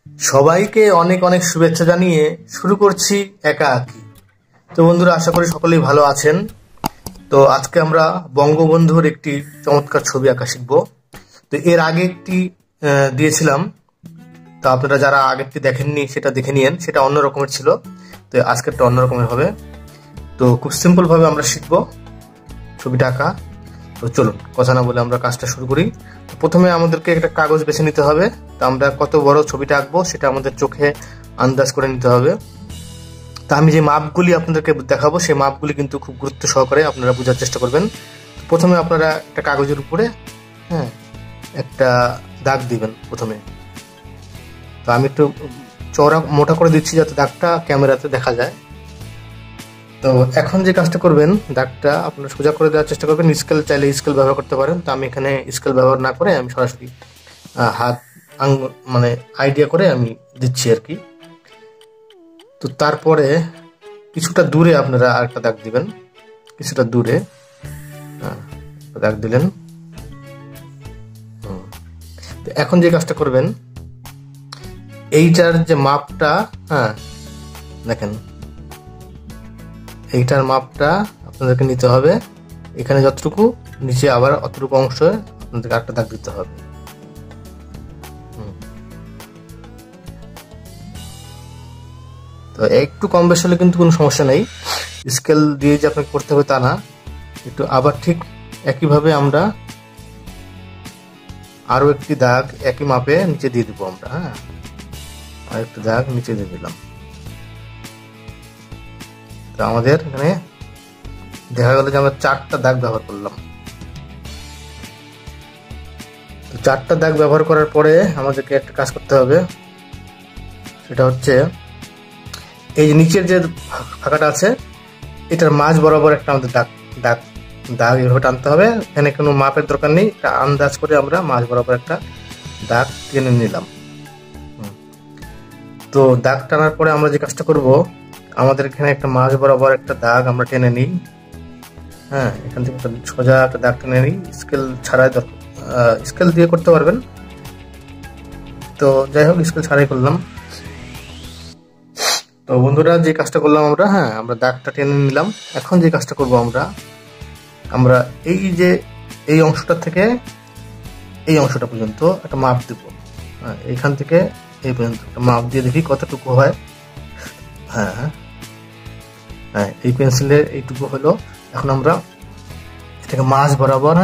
সবাইকে অনেক অনেক শুভেচ্ছা জানিয়ে শুরু করছি একা আঁকি। তো বন্ধুরা, আশা করি সকলেই ভালো আছেন। তো আজকে আমরা বঙ্গবন্ধুর একটি চমৎকার ছবি আঁকা শিখব। তো এর আগে একটি দিয়েছিলাম, তো আপনারা যারা আগেরটি দেখেননি সেটা দেখে নিয়েন, সেটা অন্য রকমের ছিল। তো আজকেরটা অন্য রকমের হবে। তো খুব সিম্পল ভাবে আমরা শিখবো ছবিটা আঁকা। তো চলুন কথা না বলে আমরা কাজটা শুরু করি। প্রথমে আমাদেরকে একটা কাগজ বেছে নিতে হবে। তো আমরা কত বড় ছবিটা আঁকবো সেটা আমাদের চোখে আন্দাজ করে নিতে হবে। তা আমি যে মাপগুলি আপনাদেরকে দেখাবো সেই মাপগুলি কিন্তু খুব গুরুত্ব সহকারে আপনারা বোঝার চেষ্টা করবেন। প্রথমে আপনারা একটা কাগজের উপরে একটা দাগ দিবেন প্রথমে। তো আমি একটু চওড়া মোটা করে দিচ্ছি যাতে দাগটা ক্যামেরাতে দেখা যায়। তো এখন যে কাজটা করবেন, দাগটা আপনারা সোজা করে দেওয়ার চেষ্টা করবেন। স্কেল চাইলে স্কেল ব্যবহার করতে পারেন। তো আমি এখানে স্কেল ব্যবহার না করে আমি সরাসরি হাত মানে আইডিয়া করে আমি দিচ্ছি আর কি। তো তারপরে কিছুটা দূরে আপনারা আরেকটা দাগ দিবেন, কিছুটা দূরে দাগ দিলেন। তো এখন যে কাজটা করবেন, এইটার যে মাপটা দেখেন, এইটার মাপটা আপনাদেরকে নিতে হবে। এখানে যতটুকু, নিচে আবার অতটুকু অংশ আপনাদেরকে আরেকটা দাগ দিতে হবে। তো একটু কম বেশি হলে কিন্তু কোনো সমস্যা নেই, স্কেল দিয়ে যে আপনাকে করতে হবে তা না। একটু আবার ঠিক একইভাবে আমরা আরো একটি দাগ একই মাপে নিচে দিয়ে দিব আমরা। আর একটু দাগ নিচে দিয়ে দিলাম। তো আমাদের এখানে দেখা গেল যে আমরা 4টা দাগ ব্যবহার করলাম। তো 4টা দাগ ব্যবহার করার পরে আমাদেরকে একটা কাজ করতে হবে, সেটা হচ্ছে এই যে নিচের যে ফাঁকাটা আছে এটার মাঝ বরাবর একটা আমাদের দাগ দাগ দাগ এভাবে টানতে হবে। এখানে কোনো মাপের দরকার নেই, আন্দাজ করে আমরা মাঝ বরাবর একটা দাগ টেনে নিলাম। তো দাগ টানার পরে আমরা যে কাজটা করব, আমাদের এখানে একটা মাঝ বরাবর একটা দাগ আমরা টেনে নিই। এখান থেকে একটা সোজা একটা দাগ টেনে নিই, স্কেল ছাড়াই দরকার, স্কেল দিয়ে করতে পারবেন। তো যাই হোক, স্কেল ছাড়াই করলাম। তো বন্ধুরা, যে কাজটা করলাম আমরা, আমরা দাগটা টেনে নিলাম। এখন যে কাজটা করব, আমরা এই যে এই অংশটা থেকে এই অংশটা পর্যন্ত একটা মাপ দেব। এইখান থেকে এই পর্যন্ত একটা মাপ দিয়ে দেখি কতটুকু হয়। এই পেন্সিলের এইটুকু হলো। এখন আমরা এটাকে মাঝ বরাবর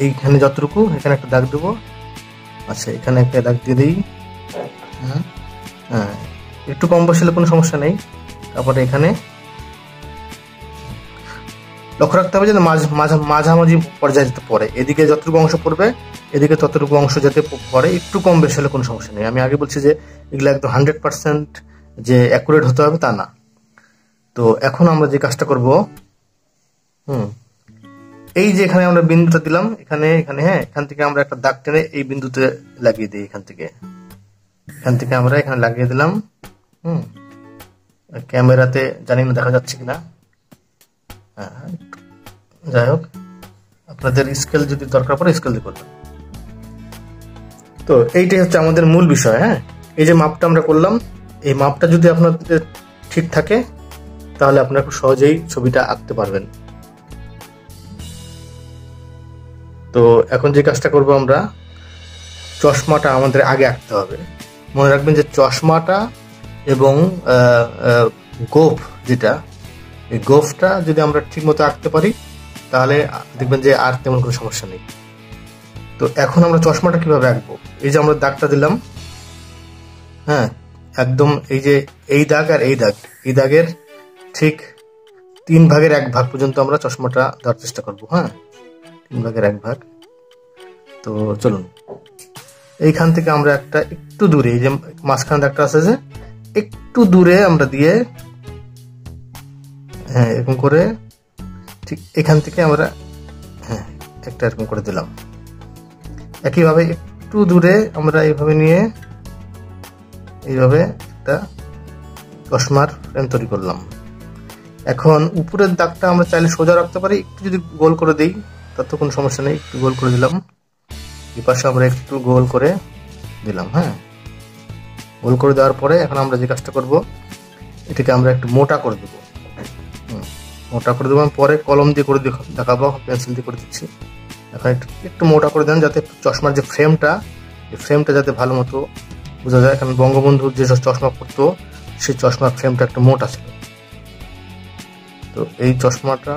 এইখানে যতটুকু, এখানে একটা দাগ দেবো। আচ্ছা, এখানে একটা দাগ দিয়ে দিই। একটু কম বসলে কোনো সমস্যা নেই। তারপরে এখানে লক্ষ্য রাখতে হবে যে মাঝামাঝি পর্যায়ে যাতে পড়ে, এদিকে যতটুকু অংশ পড়বে এদিকে ততটুকু অংশ যাতে পড়ে। একটু কম বেশি হলে কোনো সমস্যা নেই। আমি আগে বলছি যে এগুলো একদম 100% যে অ্যাকুরেট হতে হবে তা না। তো এখন আমরা যে কাজটা করব, এই যে এখানে আমরা বিন্দুটা দিলাম, এখানে এখানে এখান থেকে আমরা একটা দাগ টেনে এই বিন্দুতে লাগিয়ে দিই। এখান থেকে আমরা এখানে লাগিয়ে দিলাম। ক্যামেরাতে জানি না দেখা যাচ্ছে কিনা। যাই হোক, আপনাদের স্কেল যদি দরকার পড়ে স্কেল দিয়ে করবেন। তো এইটাই হচ্ছে আমাদের মূল বিষয়। এই যে মাপটা আমরা করলাম, এই মাপটা যদি আপনাদের ঠিক থাকে তাহলে আপনারা খুব সহজেই ছবিটা আঁকতে পারবেন। তো এখন যে কাজটা করব, আমরা চশমাটা আমাদের আগে আঁকতে হবে। মনে রাখবেন যে চশমাটা এবং গোফ, যেটা এই গোফটা যদি আমরা ঠিক মতো আঁকতে পারি তাহলে দেখবেন যে আর তেমন কোনো সমস্যা নেই। তো এখন আমরা চশমাটা কিভাবে আঁকবো, এই যে আমরা দাগটা দিলাম, একদম এই যে এই দাগ আর এই দাগের ঠিক 3 ভাগের 1 ভাগ পর্যন্ত আমরা চশমাটা দেওয়ার চেষ্টা করবো। 3 ভাগের 1 ভাগ। তো চলুন, এইখান থেকে আমরা একটা একটু দূরে, এই যে মাঝখানে দাগটা আছে যে একটু দূরে আমরা দিয়ে এরকম করে ঠিক এখান থেকে আমরা একটা এরকম করে দিলাম। একইভাবে একটু দূরে আমরা এইভাবে নিয়ে এইভাবে একটা চশমার ফ্রেম তৈরি করলাম। এখন উপরের দাগটা আমরা চাইলে সোজা রাখতে পারি, একটু যদি গোল করে দিই তার তো কোনো সমস্যা নেই। একটু গোল করে দিলাম, এই পাশে আমরা একটু গোল করে দিলাম। গোল করে দেওয়ার পরে এখন আমরা যে কাজটা করব, এটাকে আমরা একটু মোটা করে দেবো। মোটা করে দেবো, আমি পরে কলম দিয়ে করে দেখাবো, পেন্সিল দিয়ে করে দিচ্ছি। এখন একটু মোটা করে দেন, যাতে চশমার যে ফ্রেমটা, এই ফ্রেমটা যাতে ভালো মতো বোঝা যায়। কারণ বঙ্গবন্ধু যে চশমা পরতো সেই চশমার ফ্রেমটা একটু মোটা ছিল। তো এই চশমাটা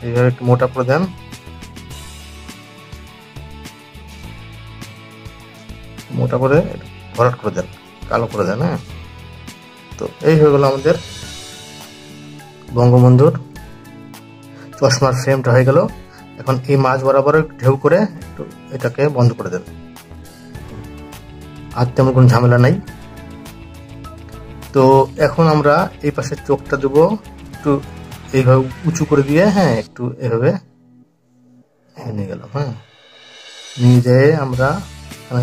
এইভাবে একটু মোটা করে দেন। মোটা করে ভরাট করে দেন, কালো করে দেন। তো এই হয়ে গেল আমাদের বঙ্গবন্ধুর চশমার ফ্রেমটা হয়ে গেল। এখন এই মাঝ বরাবর ঢেউ করে একটু এটাকে বন্ধ করে দেন, আর তেমন কোনো ঝামেলা নাই। তো এখন আমরা এই পাশে চোখটা দেবো একটু এইভাবে উঁচু করে দিয়ে, একটু এভাবে নিয়ে গেলাম। নিয়ে যেয়ে আমরা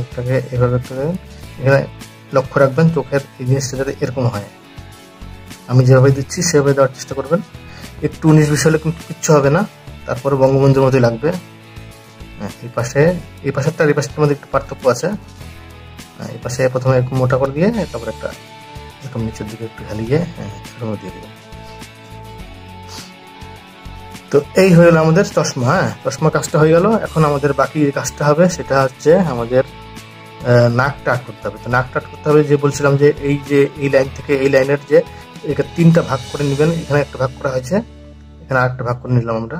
এটাকে এভাবে এখানে লক্ষ্য রাখবেন চোখের এই জিনিসটা যাতে এরকম হয়। আমি যেভাবে দিচ্ছি সেভাবে দেওয়ার চেষ্টা করবেন। একটু 19-20 হলে কিন্তু কিচ্ছু হবে না, তারপরে বঙ্গবন্ধুর মতোই লাগবে। এই পাশেরটা এই পাশের মধ্যে একটু পার্থক্য আছে। এই পাশে প্রথমে একটু মোটা করে দিয়ে তারপরে একটা এরকম নিচের দিকে একটু ঢালিয়ে দিয়ে দেবেন। তো এই হয়ে গেল আমাদের চশমা। চশমা কাজটা হয়ে গেল। এখন আমাদের বাকি যে কাজটা হবে সেটা হচ্ছে আমাদের নাকটা আট করতে হবে। তো নাকটা আট করতে হবে, যে বলছিলাম যে এই লাইন থেকে এই লাইনের যে এটা 3টা ভাগ করে নেবেন। এখানে একটা ভাগ করা হয়েছে, এখানে আরেকটা ভাগ করে নিলাম আমরা।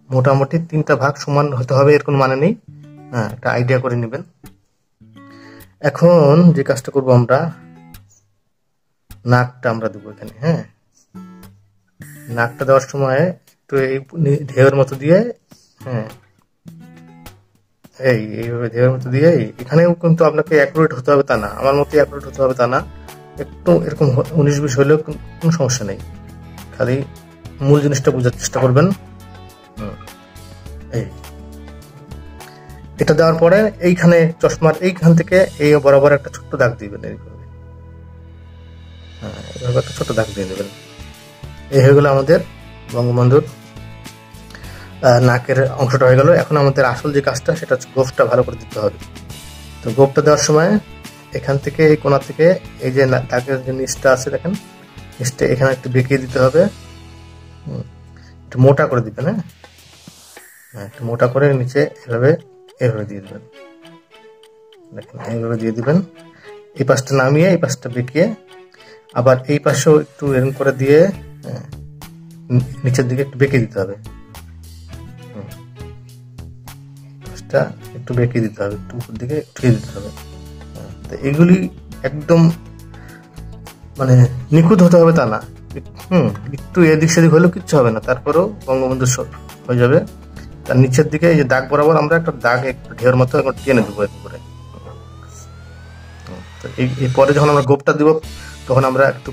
মোটামুটি 3টা ভাগ সমান হতে হবে এর কোনো মানে নেই, একটা আইডিয়া করে নেবেন। এখন যে কাজটা করব, আমরা নাকটা আমরা দেবো এখানে। নাকটা দেওয়ার সময় একটু এই ঢেউয়ের মতো দিয়ে, এইভাবে ঢেউয়ের মতো দিয়ে, এখানেও কিন্তু আপনাকে অ্যাকুরেট হতে হবে তা না, আমার মতো অ্যাকুরেট হতে হবে তা না। একটু এরকম 19-20 হলেও কোনো সমস্যা নেই, খালি মূল জিনিসটা বোঝার চেষ্টা করবেন। এটা দেওয়ার পরে এইখানে চশমার এইখান থেকে এই বরাবর একটা ছোট্ট দাগ দিবেন, এইভাবে একটা ছোট্ট দাগ দিয়ে দেবেন। এই হয়ে গেল আমাদের বঙ্গবন্ধুর নাকের অংশটা হয়ে গেল। এখন আমাদের আসল যে কাজটা সেটা হচ্ছে গোফটা ভালো করে দিতে হবে। তো গোফটা দেওয়ার সময় এখান থেকে এই কোণা থেকে এই যে দাগের যে নিচটা আছে দেখেন, নিচটা এখানে একটু বেঁকিয়ে দিতে হবে, একটু মোটা করে দিবেন। একটু মোটা করে নিচে এভাবে দিয়ে দেবেন। দেখেন এইভাবে দিয়ে দিবেন। এই পাশটা নামিয়ে এই পাশটা বেঁকিয়ে, আবার এই পাশেও একটু এরকম করে দিয়ে নিচের দিকে একটু বেঁকে দিতে হবে। পাশটা একটু বেঁকে দিতে হবে, একটু উপর দিকে উঠিয়ে দিতে হবে। তো এগুলি একদম মানে নিখুঁত হতে হবে তা না, একটু এদিক সেদিক হলেও কিচ্ছু হবে না, তারপরেও বঙ্গবন্ধু হয়ে যাবে। তার নিচের দিকে এই যে দাগ বরাবর আমরা একটা দাগ একটু ঢেউর মতো টেনে দেবো করে। তো এই পরে যখন আমরা গোপটা দিব তখন আমরা একটু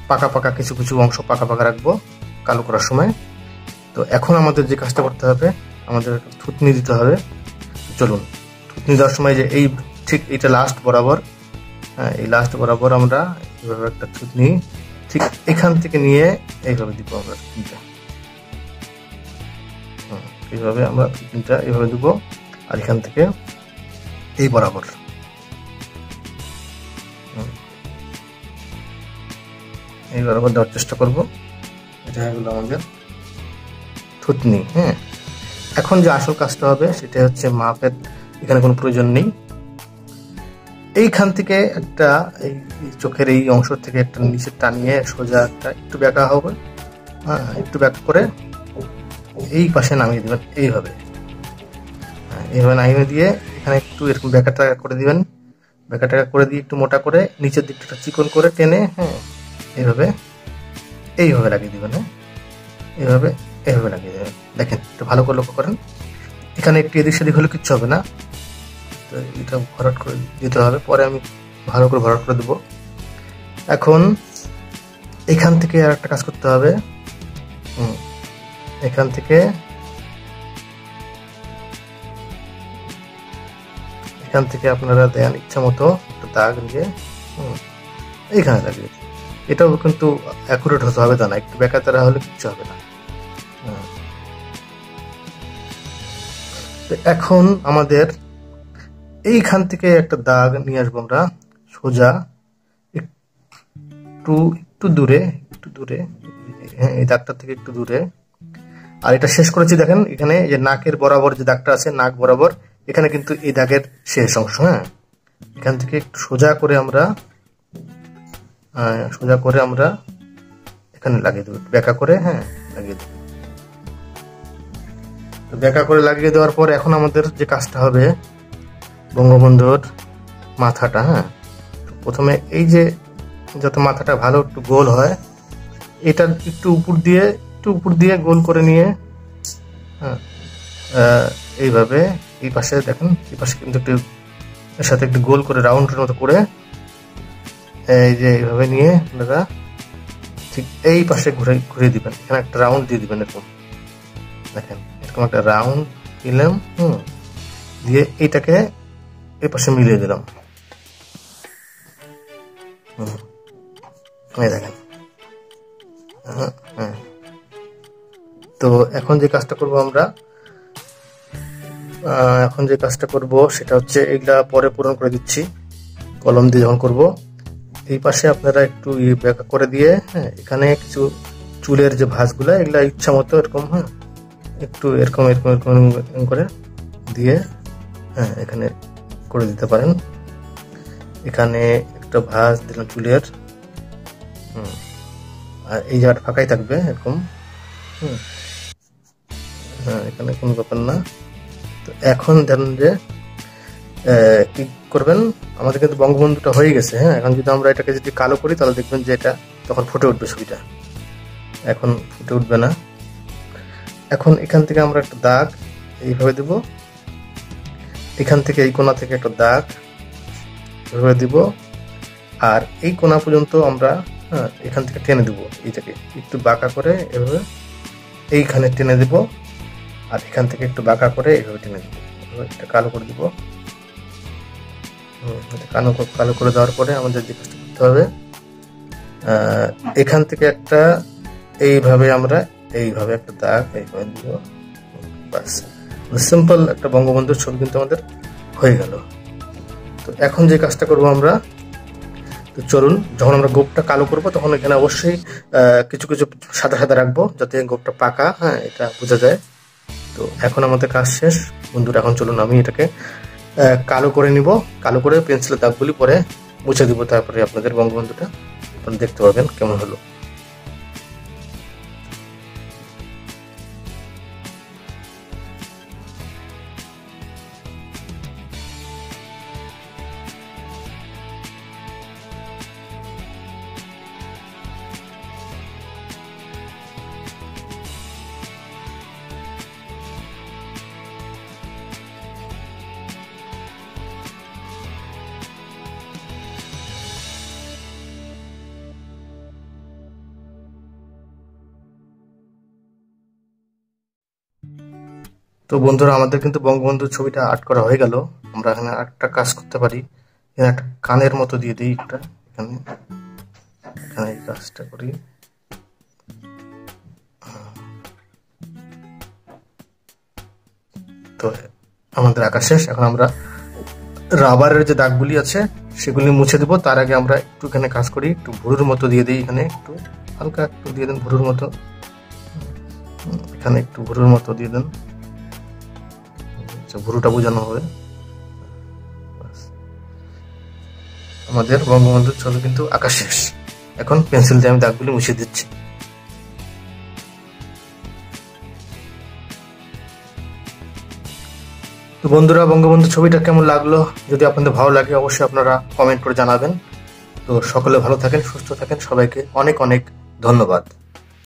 পাকা পাকা কিছু অংশ পাকা পাকা রাখবো কালো করার সময়। তো এখন আমাদের যে কাজটা করতে হবে, আমাদের থুতনি দিতে হবে। চলুন, থুতনি দেওয়ার সময় যে এই ঠিক এটা লাস্ট বরাবর, এই লাস্ট বরাবর আমরা এইভাবে একটা থুতনি ঠিক এখান থেকে নিয়ে এইভাবে দিব আমরা থুতনিটা। এইভাবে আমরা থুতনিটা এইভাবে দিব, আর এখান থেকে এই বরাবর এই বরাবর দেওয়ার চেষ্টা করব। এটা হয়ে গেল আমাদের থুতনি। এখন যে আসল কাজটা হবে সেটা হচ্ছে মাপের এখানে কোনো প্রয়োজন নেই। এইখান থেকে একটা এই চোখের এই অংশ থেকে একটা নিচে টানিয়ে সোজা একটা একটু ব্যাকা হবে, একটু ব্যাক করে এই পাশে নামিয়ে দেবেন এইভাবে। এইভাবে নামিয়ে দিয়ে এখানে একটু এরকম ব্যাকা টাকা করে দিবেন। ব্যাকা টাকা করে দিয়ে একটু মোটা করে নিচের দিকটা চিকন করে টেনে এইভাবে লাগিয়ে দিবেন। এইভাবে লাগিয়ে দেবেন। দেখেন একটু ভালো করে লক্ষ্য করেন, এখানে একটু এদিক সেদিক হলে কিচ্ছু হবে না। তো এটা ভরাট করে দিতে হবে, পরে আমি ভালো করে ভরাট করে দেবো। এখন এখান থেকে আর একটা কাজ করতে হবে। এখান থেকে আপনারা দেন ইচ্ছা মতো দাগ নিয়ে এইখানে লাগিয়ে। এটাও কিন্তু অ্যাকুরেট হতে হবে তা না, একটু বেকাতারা হলে কিচ্ছু হবে না। এখন আমাদের এইখান থেকে একটা দাগ নিয়ে আসবো আমরা সোজা একটু দূরে হ্যাঁ, এই দাগটা থেকে একটু দূরে। আর এটা শেষ করেছি দেখেন, এখানে যে নাকের বরাবর যে দাগটা আছে, নাক বরাবর, এখানে কিন্তু এই দাগের শেষ অংশ। হ্যাঁ, এখান থেকে একটু সোজা করে আমরা এখানে লাগিয়ে দেবো, বেঁকা করে। হ্যাঁ, লাগিয়ে দেবো। তো বেঁকা করে লাগিয়ে দেওয়ার পর এখন আমাদের যে কাজটা হবে, বঙ্গবন্ধুর মাথাটা। হ্যাঁ, প্রথমে এই যে যত মাথাটা ভালো একটু গোল হয়, এটা একটু উপর দিয়ে গোল করে নিয়ে, হ্যাঁ, এইভাবে এই পাশে দেখেন, এই পাশে কিন্তু একটু এর সাথে একটু গোল করে রাউন্ডের মতো করে, এই যে এইভাবে নিয়ে আপনারা ঠিক এই পাশে ঘুরিয়ে দিবেন। এখানে একটা রাউন্ড দিয়ে দিবেন, এরকম দেখেন, এরকম একটা রাউন্ড দিলাম। দিয়ে এইটাকে এই পাশে মিলিয়ে দিলাম। দেখেন। তো এখন যে কাজটা করব সেটা হচ্ছে, এইগুলা পরে পূরণ করে দিচ্ছি কলম দিয়ে যখন করব। এই পাশে আপনারা একটু বেঁকা করে দিয়ে, হ্যাঁ, এখানে কিছু চুলের যে ভাঁজগুলা, এগুলা ইচ্ছা মতো এরকম, হ্যাঁ, একটু এরকম করে দিয়ে, হ্যাঁ, এখানে করে দিতে পারেন। এখানে একটা ভাঁজ দিলাম চুলের, আর এই জায়গাটা ফাঁকাই থাকবে এরকম। হ্যাঁ, এখানে কোনো ব্যাপার না। তো এখন ধরেন যে কি করবেন, আমাদের কিন্তু বঙ্গবন্ধুটা হয়ে গেছে। হ্যাঁ, এখন যদি আমরা এটাকে যদি কালো করি, তাহলে দেখবেন যে এটা তখন ফুটে উঠবে ছবিটা। এখন ফুটে উঠবে না। এখন এখান থেকে আমরা একটা দাগ এইভাবে দেব, এখান থেকে এই কোণা থেকে একটা দাগ এভাবে দিব, আর এই কোণা পর্যন্ত আমরা, হ্যাঁ, এখান থেকে টেনে দেবো। এইটাকে একটু বাঁকা করে এভাবে এইখানে টেনে দেব, আর এখান থেকে একটু বাঁকা করে এইভাবে টেনে দেবো। এটা কালো করে দিব। কালো করে দেওয়ার পরে আমাদের যে কাজটা করতে হবে, এখান থেকে একটা এইভাবে আমরা এইভাবে একটা দাগ এইভাবে দিব। বাস, সিম্পল একটা বঙ্গবন্ধুর ছবি কিন্তু আমাদের হয়ে গেল। তো এখন যে কাজটা করব আমরা, তো চলুন, যখন আমরা গোপটা কালো করব তখন এখানে অবশ্যই কিছু সাদা রাখবো, যাতে গোপটা পাকা, হ্যাঁ, এটা বোঝা যায়। তো এখন আমাদের কাজ শেষ বন্ধুরা। এখন চলুন আমি এটাকে কালো করে নিব। কালো করে পেন্সিলের দাগগুলি পরে মুছে দিব, তারপরে আপনাদের বঙ্গবন্ধুটা আপনারা দেখতে পাবেন কেমন হলো। তো বন্ধুরা, আমাদের কিন্তু বঙ্গবন্ধুর ছবিটা আর্ট করা হয়ে গেল। আমরা এখানে একটা কাজ করতে পারি, এখানে একটা কানের মতো দিয়ে দিই একটা, এখানে এই কাজটা করি। তো আমাদের আঁকা শেষ। এখন আমরা রাবারের যে দাগগুলি আছে সেগুলি মুছে দেবো। তার আগে আমরা একটু এখানে কাজ করি, একটু ভুরুর মতো দিয়ে দিই। এখানে একটু হালকা একটু দিয়ে দেন ভুরুর মতো, এখানে একটু ভুরুর মতো দিয়ে দেন, ভুরুটা বোঝানো হবে। আমাদের বঙ্গবন্ধুর ছবি কিন্তু আঁকা শেষ। এখন পেন্সিল দিয়ে আমি দাগগুলি মুছে দিচ্ছি। তো বন্ধুরা, বঙ্গবন্ধুর ছবিটা কেমন লাগলো, যদি আপনাদের ভালো লাগে অবশ্যই আপনারা কমেন্ট করে জানাবেন। তো সকলে ভালো থাকেন, সুস্থ থাকেন, সবাইকে অনেক অনেক ধন্যবাদ।